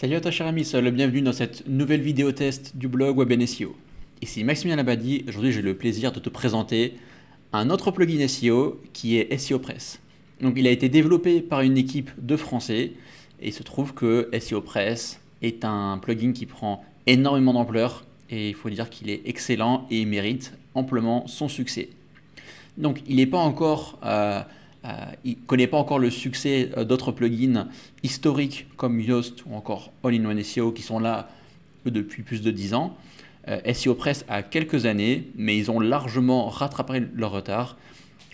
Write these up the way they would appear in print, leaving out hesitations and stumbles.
Salut à toi cher ami, sois le bienvenu dans cette nouvelle vidéo test du blog Web SEO. Ici Maximilien Labadie, aujourd'hui j'ai le plaisir de te présenter un autre plugin SEO qui est SEO Press. Donc il a été développé par une équipe de Français et il se trouve que SEO Press est un plugin qui prend énormément d'ampleur et il faut dire qu'il est excellent et il mérite amplement son succès. Donc il n'est pas encore il ne connaît pas encore le succès d'autres plugins historiques comme Yoast ou encore All-in-One SEO qui sont là depuis plus de 10 ans. SEO Press a quelques années, mais ils ont largement rattrapé leur retard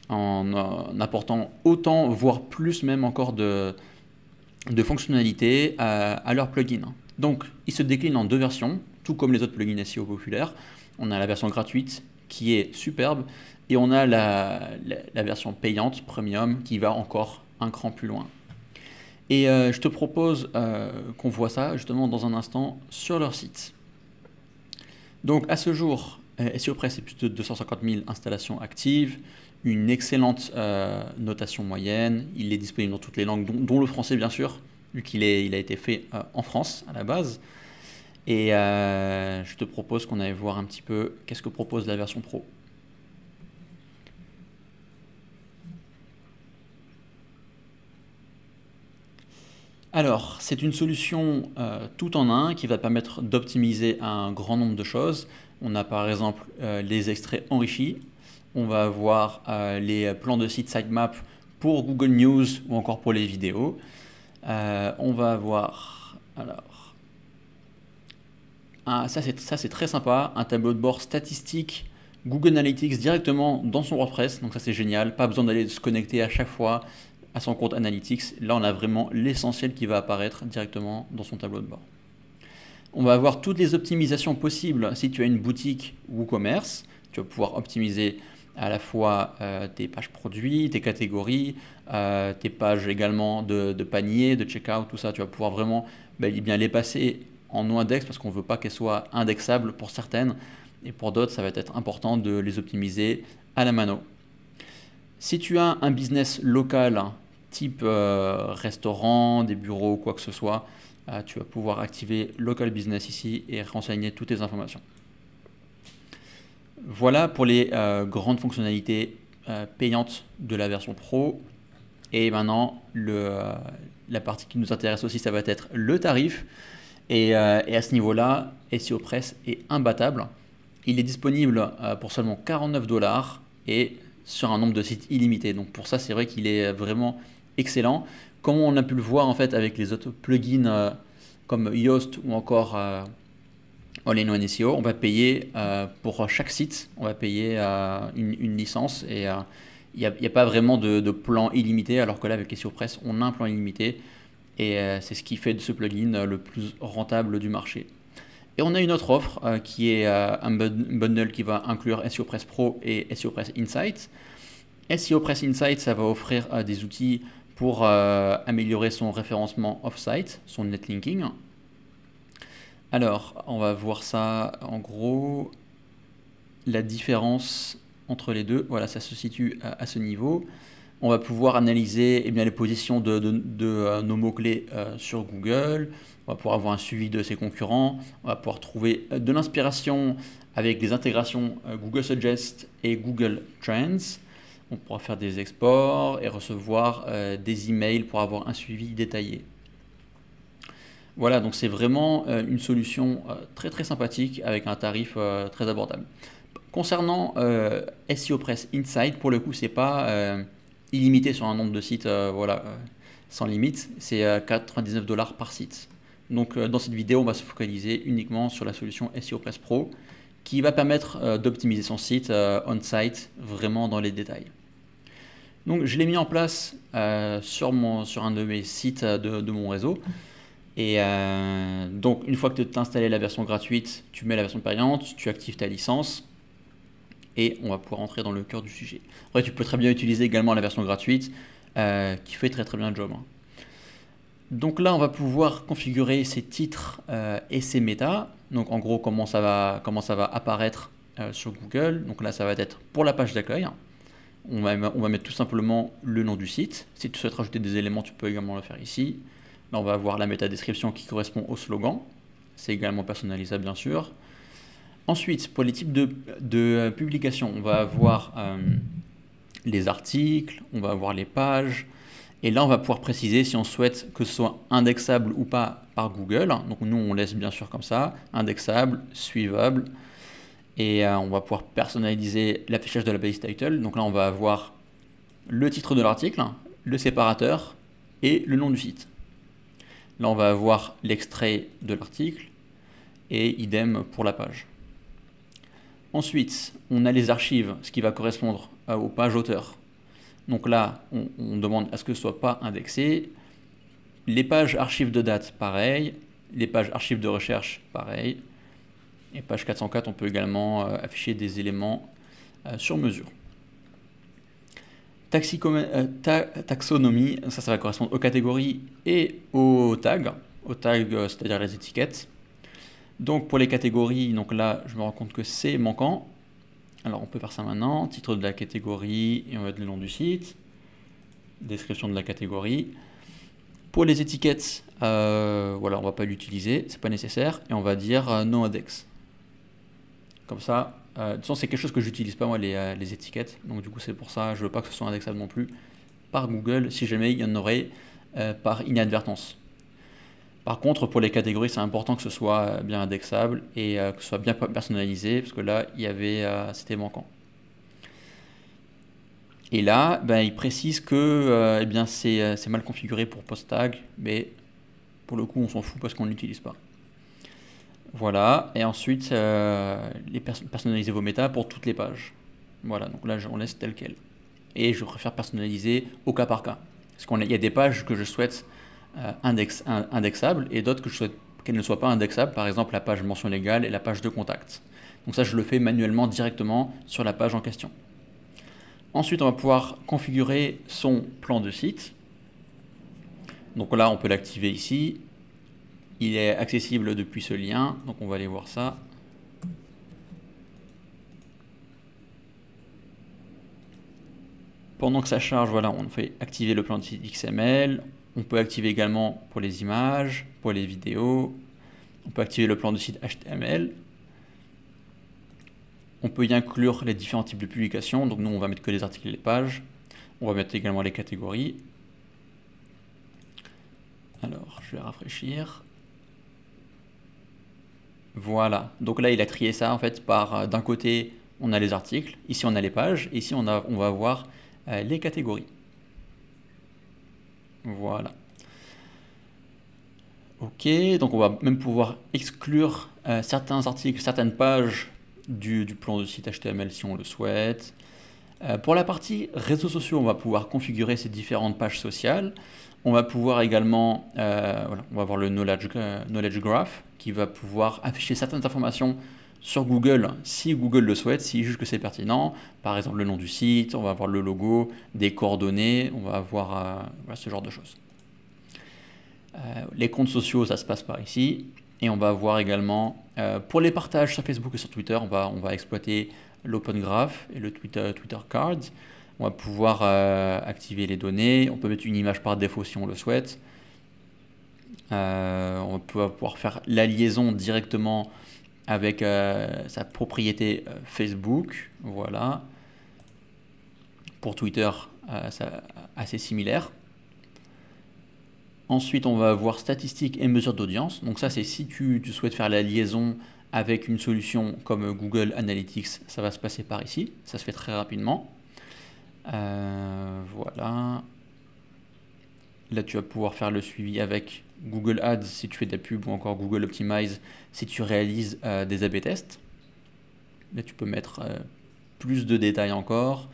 en apportant autant, voire plus même encore de fonctionnalités à leur plugin. Donc, ils se déclinent en deux versions, tout comme les autres plugins SEO populaires. On a la version gratuite qui est superbe et on a la version payante, premium, qui va encore un cran plus loin. Et je te propose qu'on voit ça justement dans un instant sur leur site. Donc à ce jour, SEO Press est plus de 250 000 installations actives, une excellente notation moyenne, il est disponible dans toutes les langues, dont le français bien sûr, vu qu'il a été fait en France à la base. Et je te propose qu'on aille voir un petit peu qu'est-ce que propose la version Pro. Alors, c'est une solution tout en un qui va permettre d'optimiser un grand nombre de choses. On a par exemple les extraits enrichis, on va avoir les plans de site sitemap pour Google News ou encore pour les vidéos. On va avoir, alors, ça c'est très sympa, un tableau de bord statistique Google Analytics directement dans son WordPress, donc ça c'est génial, pas besoin d'aller se connecter à chaque fois à son compte Analytics. Là, on a vraiment l'essentiel qui va apparaître directement dans son tableau de bord. On va avoir toutes les optimisations possibles si tu as une boutique WooCommerce. Tu vas pouvoir optimiser à la fois tes pages produits, tes catégories, tes pages également de panier, de checkout, tout ça. Tu vas pouvoir vraiment bien les passer en no-index parce qu'on ne veut pas qu'elles soient indexables pour certaines. Et pour d'autres, ça va être important de les optimiser à la mano. Si tu as un business local, type restaurant, des bureaux, quoi que ce soit, tu vas pouvoir activer Local Business ici et renseigner toutes tes informations. Voilà pour les grandes fonctionnalités payantes de la version Pro. Et maintenant, la partie qui nous intéresse aussi, ça va être le tarif. Et à ce niveau-là, SEO Press est imbattable. Il est disponible pour seulement 49 $ et sur un nombre de sites illimité. Donc pour ça, c'est vrai qu'il est vraiment excellent. Comme on a pu le voir en fait avec les autres plugins comme Yoast ou encore All-in-One SEO, on va payer pour chaque site, on va payer une licence et il n'y a pas vraiment de plan illimité, alors que là avec SEO Press, on a un plan illimité et c'est ce qui fait de ce plugin le plus rentable du marché. Et on a une autre offre qui est un bundle qui va inclure SEO Press Pro et SEO Press Insight. SEO Press Insight, ça va offrir des outils pour améliorer son référencement off-site, son netlinking. Alors, on va voir ça en gros. La différence entre les deux, voilà, ça se situe à ce niveau. On va pouvoir analyser les positions de nos mots-clés sur Google. On va pouvoir avoir un suivi de ses concurrents. On va pouvoir trouver de l'inspiration avec des intégrations Google Suggest et Google Trends. On pourra faire des exports et recevoir des emails pour avoir un suivi détaillé. Voilà, donc c'est vraiment une solution très très sympathique avec un tarif très abordable. Concernant SEO Press Insight, pour le coup, c'est pas illimité sur un nombre de sites sans limite, c'est 99 $ par site. Donc dans cette vidéo, on va se focaliser uniquement sur la solution SEO Press Pro qui va permettre d'optimiser son site on-site vraiment dans les détails. Donc je l'ai mis en place sur un de mes sites de mon réseau. Et donc une fois que tu as installé la version gratuite, tu mets la version payante, tu actives ta licence et on va pouvoir entrer dans le cœur du sujet. Après, tu peux très bien utiliser également la version gratuite qui fait très très bien le job. Donc là, on va pouvoir configurer ses titres et ses méta. Donc en gros, comment ça va apparaître sur Google. Donc là, ça va être pour la page d'accueil. On va mettre tout simplement le nom du site. Si tu souhaites rajouter des éléments, tu peux également le faire ici. Là, on va avoir la métadescription qui correspond au slogan. C'est également personnalisable, bien sûr. Ensuite, pour les types de publications, on va avoir les articles, on va avoir les pages. Et là, on va pouvoir préciser si on souhaite que ce soit indexable ou pas par Google. Donc nous, on laisse bien sûr comme ça, indexable, suivable. Et on va pouvoir personnaliser l'affichage de la page title. Donc là, on va avoir le titre de l'article, le séparateur et le nom du site. Là, on va avoir l'extrait de l'article et idem pour la page. Ensuite, on a les archives, ce qui va correspondre aux pages auteurs. Donc là, on demande à ce que ce ne soit pas indexé. Les pages archives de date, pareil. Les pages archives de recherche, pareil. Et page 404, on peut également afficher des éléments sur mesure. Taxonomie, ça va correspondre aux catégories et aux tags. Aux tags, c'est-à-dire les étiquettes. Donc pour les catégories, donc là, je me rends compte que c'est manquant. Alors on peut faire ça maintenant, titre de la catégorie, et on va mettre le nom du site, description de la catégorie. Pour les étiquettes, voilà, on va pas l'utiliser, c'est pas nécessaire, et on va dire no index. Comme ça, de toute façon c'est quelque chose que j'utilise pas moi les étiquettes, donc du coup c'est pour ça, je veux pas que ce soit indexable non plus par Google, si jamais il y en aurait par inadvertance. Par contre, pour les catégories, c'est important que ce soit bien indexable et que ce soit bien personnalisé, parce que là, c'était manquant. Et là, il précise que c'est mal configuré pour post tag, mais pour le coup, on s'en fout parce qu'on ne l'utilise pas. Voilà, et ensuite, personnalisez vos méta pour toutes les pages. Voilà, donc là, on laisse tel quel. Et je préfère personnaliser au cas par cas. Parce qu'il y a des pages que je souhaite indexable et d'autres que je souhaite qu'elles ne soient pas indexables, par exemple la page mention légale et la page de contact. Donc ça, je le fais manuellement directement sur la page en question. Ensuite, on va pouvoir configurer son plan de site. Donc là, on peut l'activer ici. Il est accessible depuis ce lien, donc on va aller voir ça. Pendant que ça charge, voilà, on fait activer le plan de site XML. On peut activer également pour les images, pour les vidéos. On peut activer le plan de site HTML. On peut y inclure les différents types de publications. Donc nous, on va mettre que les articles et les pages. On va mettre également les catégories. Alors, je vais rafraîchir. Voilà. Donc là, il a trié ça en fait par, d'un côté, on a les articles. Ici, on a les pages. Ici, on va avoir les catégories. Voilà. Ok, donc on va même pouvoir exclure certains articles, certaines pages du plan de site HTML si on le souhaite. Pour la partie réseaux sociaux, on va pouvoir configurer ces différentes pages sociales. On va pouvoir également, voilà, on va avoir le knowledge graph qui va pouvoir afficher certaines informations sur Google si Google le souhaite, s'il juge que c'est pertinent. Par exemple, le nom du site, on va avoir le logo, des coordonnées, on va avoir voilà, ce genre de choses. Les comptes sociaux, ça se passe par ici. Et on va voir également, pour les partages sur Facebook et sur Twitter, on va exploiter l'Open Graph et le Twitter Card. On va pouvoir activer les données. On peut mettre une image par défaut si on le souhaite. On peut pouvoir faire la liaison directement avec sa propriété Facebook. Voilà. Pour Twitter, c'est assez similaire. Ensuite, on va voir statistiques et mesures d'audience. Donc ça, c'est si tu souhaites faire la liaison avec une solution comme Google Analytics, ça va se passer par ici. Ça se fait très rapidement. Voilà. Là, tu vas pouvoir faire le suivi avec Google Ads si tu fais de la pub ou encore Google Optimize si tu réalises des A/B tests. Là, tu peux mettre plus de détails encore.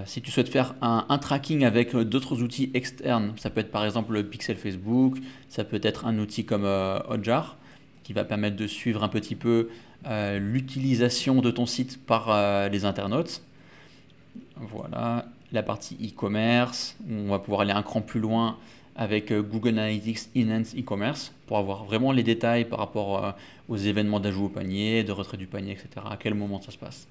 Si tu souhaites faire un tracking avec d'autres outils externes, ça peut être par exemple le Pixel Facebook, ça peut être un outil comme Hotjar qui va permettre de suivre un petit peu l'utilisation de ton site par les internautes. Voilà, la partie e-commerce, on va pouvoir aller un cran plus loin avec Google Analytics Enhanced e-commerce pour avoir vraiment les détails par rapport aux événements d'ajout au panier, de retrait du panier, etc. À quel moment ça se passe.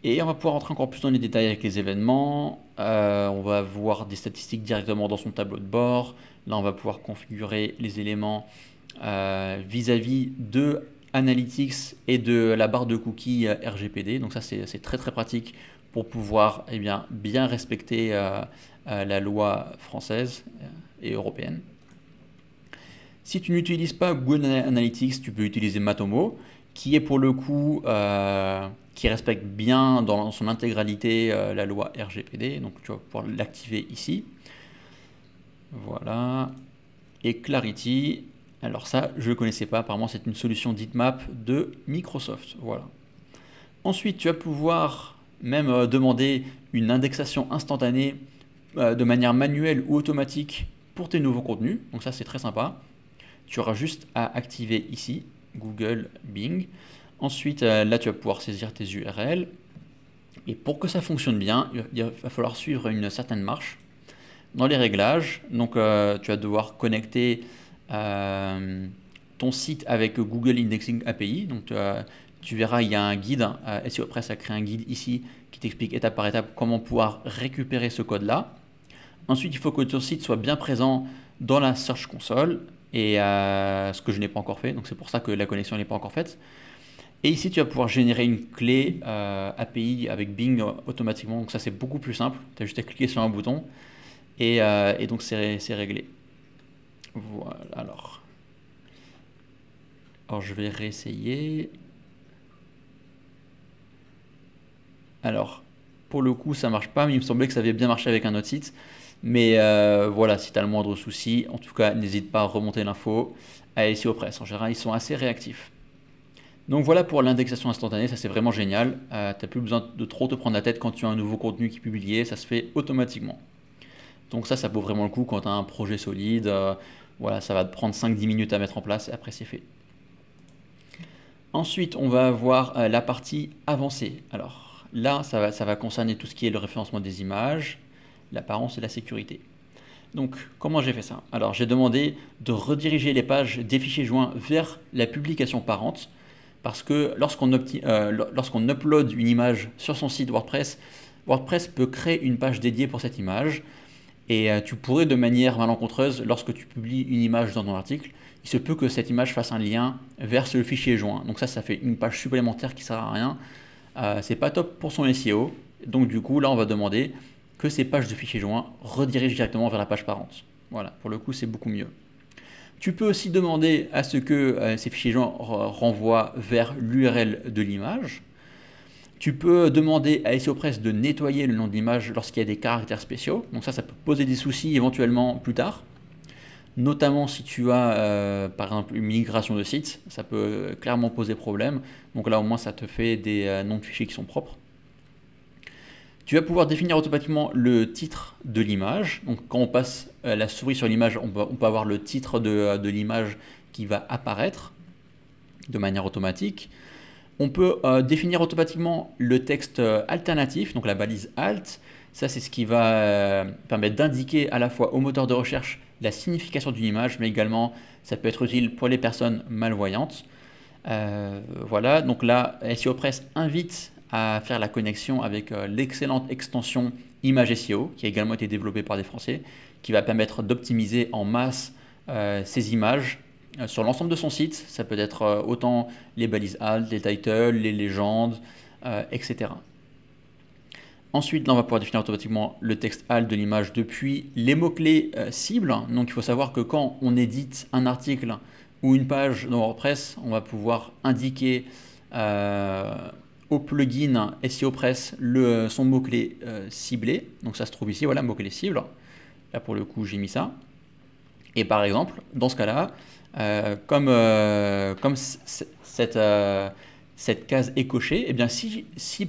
Et on va pouvoir rentrer encore plus dans les détails avec les événements. On va voir des statistiques directement dans son tableau de bord. Là, on va pouvoir configurer les éléments vis-à-vis de Analytics et de la barre de cookies RGPD. Donc ça, c'est très très pratique pour pouvoir bien respecter la loi française et européenne. Si tu n'utilises pas Google Analytics, tu peux utiliser Matomo, qui est pour le coup, qui respecte bien dans son intégralité la loi RGPD. Donc tu vas pouvoir l'activer ici. Voilà. Et Clarity, alors ça, je ne connaissais pas. Apparemment, c'est une solution d'heatmap de Microsoft. Voilà. Ensuite, tu vas pouvoir même demander une indexation instantanée de manière manuelle ou automatique pour tes nouveaux contenus. Donc ça, c'est très sympa. Tu auras juste à activer ici, Google Bing. Ensuite, là, tu vas pouvoir saisir tes URL. Et pour que ça fonctionne bien, il va falloir suivre une certaine marche. Dans les réglages, donc tu vas devoir connecter ton site avec Google Indexing API. Donc tu verras, il y a un guide, SEOpress a créé un guide ici qui t'explique étape par étape comment pouvoir récupérer ce code-là. Ensuite, il faut que ton site soit bien présent dans la Search Console, et ce que je n'ai pas encore fait, donc c'est pour ça que la connexion n'est pas encore faite. Et ici, tu vas pouvoir générer une clé API avec Bing automatiquement, donc ça c'est beaucoup plus simple, tu as juste à cliquer sur un bouton, et donc c'est réglé. Voilà, alors je vais réessayer. Alors, pour le coup, ça marche pas, mais il me semblait que ça avait bien marché avec un autre site. Mais voilà, si tu as le moindre souci, en tout cas, n'hésite pas à remonter l'info à SEOpress. En général, ils sont assez réactifs. Donc voilà pour l'indexation instantanée, ça c'est vraiment génial. Tu n'as plus besoin de trop te prendre la tête quand tu as un nouveau contenu qui est publié, ça se fait automatiquement. Donc ça vaut vraiment le coup quand tu as un projet solide. Voilà, ça va te prendre 5-10 minutes à mettre en place et après c'est fait. Ensuite, on va avoir la partie avancée. Alors là, ça va concerner tout ce qui est le référencement des images, l'apparence et la sécurité. Donc, comment j'ai fait ça? Alors, j'ai demandé de rediriger les pages des fichiers joints vers la publication parente, parce que lorsqu'on upload une image sur son site WordPress, WordPress peut créer une page dédiée pour cette image, et tu pourrais de manière malencontreuse, lorsque tu publies une image dans ton article, il se peut que cette image fasse un lien vers ce fichier joint. Donc ça fait une page supplémentaire qui ne sert à rien. C'est pas top pour son SEO. Donc du coup, là, on va demander que ces pages de fichiers joints redirigent directement vers la page parente. Voilà, pour le coup, c'est beaucoup mieux. Tu peux aussi demander à ce que ces fichiers joints renvoient vers l'URL de l'image. Tu peux demander à SEOpress de nettoyer le nom de l'image lorsqu'il y a des caractères spéciaux. Donc ça peut poser des soucis éventuellement plus tard. Notamment si tu as par exemple une migration de site, ça peut clairement poser problème. Donc là au moins ça te fait des noms de fichiers qui sont propres. Tu vas pouvoir définir automatiquement le titre de l'image. Donc quand on passe la souris sur l'image, on peut avoir le titre de l'image qui va apparaître de manière automatique. On peut définir automatiquement le texte alternatif, donc la balise Alt. Ça, c'est ce qui va permettre d'indiquer à la fois au moteur de recherche la signification d'une image, mais également ça peut être utile pour les personnes malvoyantes. Voilà, donc là, SEOpress invite à faire la connexion avec l'excellente extension Image SEO, qui a également été développée par des Français, qui va permettre d'optimiser en masse ces images sur l'ensemble de son site. Ça peut être autant les balises alt, les titles, les légendes, etc. Ensuite, là, on va pouvoir définir automatiquement le texte alt de l'image depuis les mots-clés cibles. Donc, il faut savoir que quand on édite un article ou une page dans WordPress, on va pouvoir indiquer au plugin SEOpress son mot-clé ciblé. Donc, ça se trouve ici, voilà, mot-clé cible. Là, pour le coup, j'ai mis ça. Et par exemple, dans ce cas-là, comme cette case est cochée, eh bien, si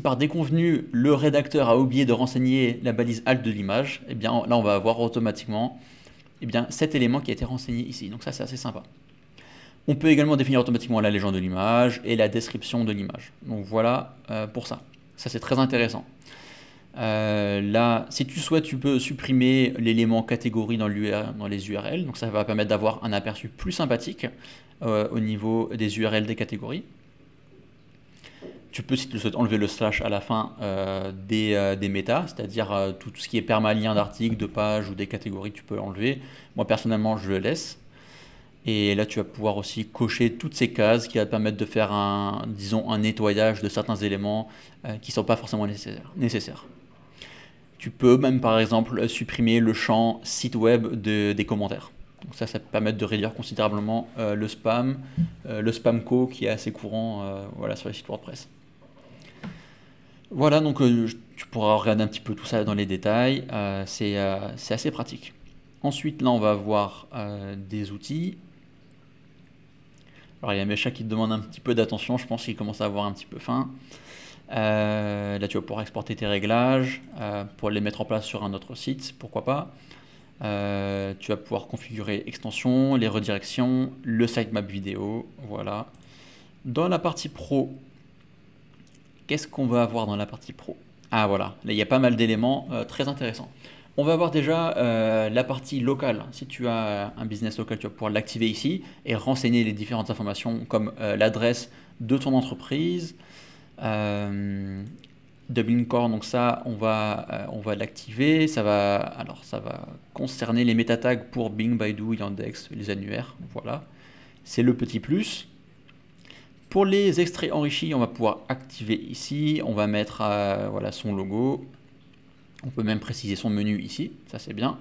par déconvenu, le rédacteur a oublié de renseigner la balise alt de l'image, eh bien, là, on va avoir automatiquement cet élément qui a été renseigné ici. Donc ça, c'est assez sympa. On peut également définir automatiquement la légende de l'image et la description de l'image. Donc voilà pour ça. Ça, c'est très intéressant. Là, si tu souhaites, tu peux supprimer l'élément catégorie dans les URL. Donc ça va permettre d'avoir un aperçu plus sympathique au niveau des URL des catégories. Tu peux, si tu le souhaites, enlever le slash à la fin des méta, c'est-à-dire tout ce qui est permalien d'articles, de pages ou des catégories, tu peux l'enlever. Moi personnellement, je le laisse. Et là, tu vas pouvoir aussi cocher toutes ces cases qui va te permettre de faire disons, un nettoyage de certains éléments qui ne sont pas forcément nécessaires. Tu peux même, par exemple, supprimer le champ site web des commentaires. Donc ça te permet de réduire considérablement le spam co qui est assez courant voilà, sur les sites WordPress. Voilà, donc tu pourras regarder un petit peu tout ça dans les détails. C'est assez pratique. Ensuite, là, on va avoir des outils. Alors, il y a Mesha qui te demande un petit peu d'attention. Je pense qu'il commence à avoir un petit peu faim. Là, tu vas pouvoir exporter tes réglages pour les mettre en place sur un autre site, pourquoi pas. Tu vas pouvoir configurer extensions, les redirections, le sitemap vidéo, voilà. Dans la partie pro, qu'est-ce qu'on va avoir dans la partie pro? Ah voilà, là il y a pas mal d'éléments très intéressants. On va avoir déjà la partie locale. Si tu as un business local, tu vas pouvoir l'activer ici et renseigner les différentes informations comme l'adresse de ton entreprise, Dublin Core, donc ça on va l'activer. Ça va concerner les méta tags pour Bing, Baidu, Yandex, les annuaires. Voilà, c'est le petit plus. Pour les extraits enrichis, on va pouvoir activer ici. On va mettre voilà, son logo. On peut même préciser son menu ici, ça c'est bien.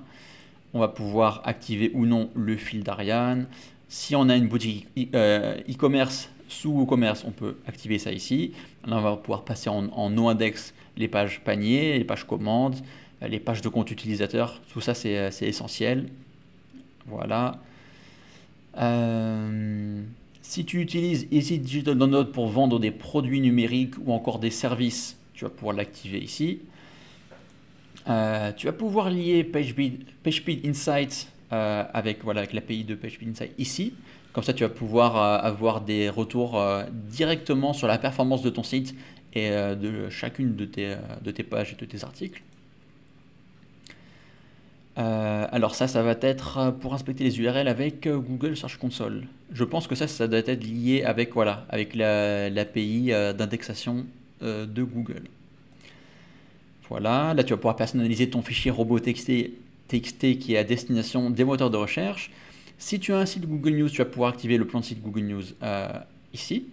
On va pouvoir activer ou non le fil d'Ariane. Si on a une boutique e-commerce sous WooCommerce, on peut activer ça ici. Là, on va pouvoir passer en no-index les pages panier, les pages commandes, les pages de compte utilisateur. Tout ça, c'est essentiel. Voilà. Si tu utilises Easy Digital Download pour vendre des produits numériques ou encore des services, tu vas pouvoir l'activer ici. Tu vas pouvoir lier PageSpeed Insights avec l'API de PageSpeed Insights ici. Comme ça, tu vas pouvoir avoir des retours directement sur la performance de ton site et de chacune de tes pages et de tes articles. Alors ça va être pour inspecter les URL avec Google Search Console. Je pense que ça doit être lié avec l'API d'indexation de Google. Voilà, là tu vas pouvoir personnaliser ton fichier robot.txt qui est à destination des moteurs de recherche. Si tu as un site Google News, tu vas pouvoir activer le plan de site Google News ici,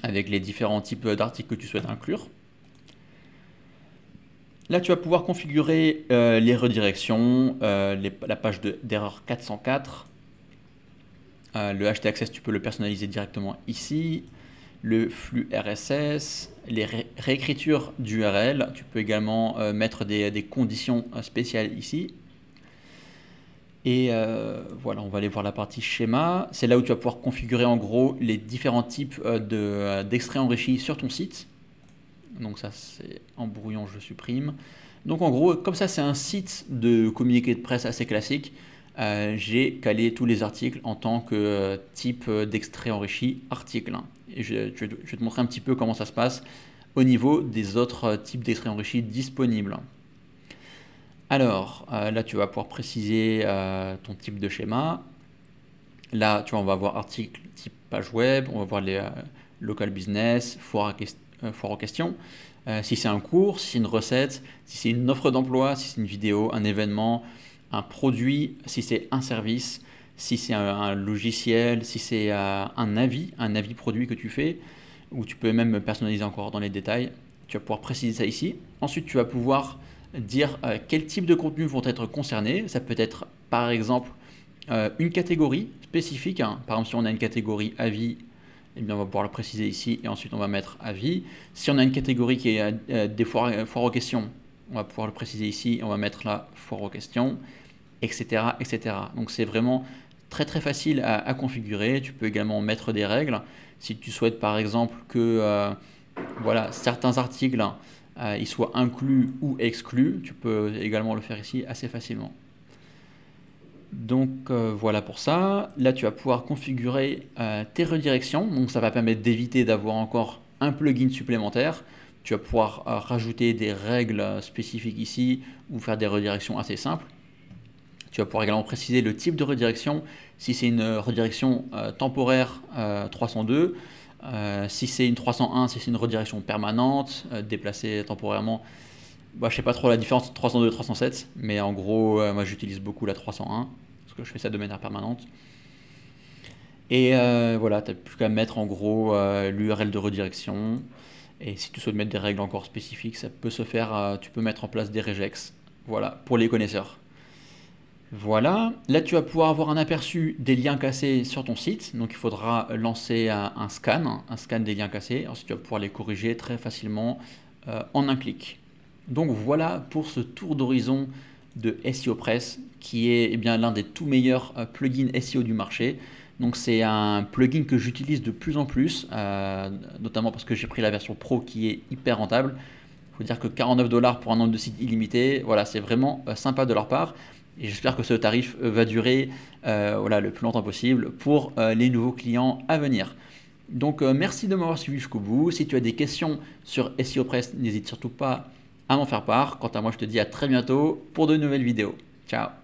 avec les différents types d'articles que tu souhaites inclure. Là, tu vas pouvoir configurer les redirections, la page d'erreur 404. Le htaccess, tu peux le personnaliser directement ici. Le flux RSS, les réécritures d'URL. Tu peux également mettre des conditions spéciales ici. Et voilà, on va aller voir la partie schéma. C'est là où tu vas pouvoir configurer en gros les différents types d'extraits enrichis sur ton site. Donc ça c'est en brouillon, je supprime. Donc en gros, comme ça c'est un site de communiqué de presse assez classique, j'ai calé tous les articles en tant que type d'extrait enrichi article. Et je vais te montrer un petit peu comment ça se passe au niveau des autres types d'extraits enrichis disponibles. Alors là tu vas pouvoir préciser ton type de schéma. Là tu vois, on va voir article type page web, on va voir les local business, foire aux questions. Si c'est un cours, si c'est une recette, si c'est une offre d'emploi, si c'est une vidéo, un événement, un produit, si c'est un service, si c'est un logiciel, si c'est un avis produit que tu fais, ou tu peux même personnaliser encore dans les détails. Tu vas pouvoir préciser ça ici. Ensuite, tu vas pouvoir dire quel type de contenus vont être concernés. Ça peut être par exemple une catégorie spécifique. Par exemple, si on a une catégorie avis, eh bien, on va pouvoir le préciser ici et ensuite on va mettre avis. Si on a une catégorie qui est des foires aux questions, on va pouvoir le préciser ici et on va mettre là foire aux questions, etc. etc. Donc c'est vraiment très très facile à configurer. Tu peux également mettre des règles. Si tu souhaites par exemple que voilà, certains articles ils soient inclus ou exclus, tu peux également le faire ici assez facilement. Donc voilà pour ça. Là tu vas pouvoir configurer tes redirections, donc ça va permettre d'éviter d'avoir encore un plugin supplémentaire. Tu vas pouvoir rajouter des règles spécifiques ici ou faire des redirections assez simples. Tu vas pouvoir également préciser le type de redirection. Si c'est une redirection temporaire 302, Si c'est une 301, si c'est une redirection permanente, déplacée temporairement, bah, je sais pas trop la différence entre 302 et 307, mais en gros, moi j'utilise beaucoup la 301, parce que je fais ça de manière permanente. Et voilà, tu n'as plus qu'à mettre en gros l'URL de redirection. Et si tu souhaites mettre des règles encore spécifiques, ça peut se faire, tu peux mettre en place des regex. Voilà, pour les connaisseurs. Voilà, là tu vas pouvoir avoir un aperçu des liens cassés sur ton site. Donc il faudra lancer un scan des liens cassés. Ensuite tu vas pouvoir les corriger très facilement en un clic. Donc voilà pour ce tour d'horizon de SEOpress qui est eh bien l'un des tout meilleurs plugins SEO du marché. Donc c'est un plugin que j'utilise de plus en plus, notamment parce que j'ai pris la version pro qui est hyper rentable. Il faut dire que 49 $ pour un nombre de sites illimité, voilà, c'est vraiment sympa de leur part. Et j'espère que ce tarif va durer voilà, le plus longtemps possible pour les nouveaux clients à venir. Donc merci de m'avoir suivi jusqu'au bout. Si tu as des questions sur SEOpress, n'hésite surtout pas à m'en faire part. Quant à moi, je te dis à très bientôt pour de nouvelles vidéos. Ciao!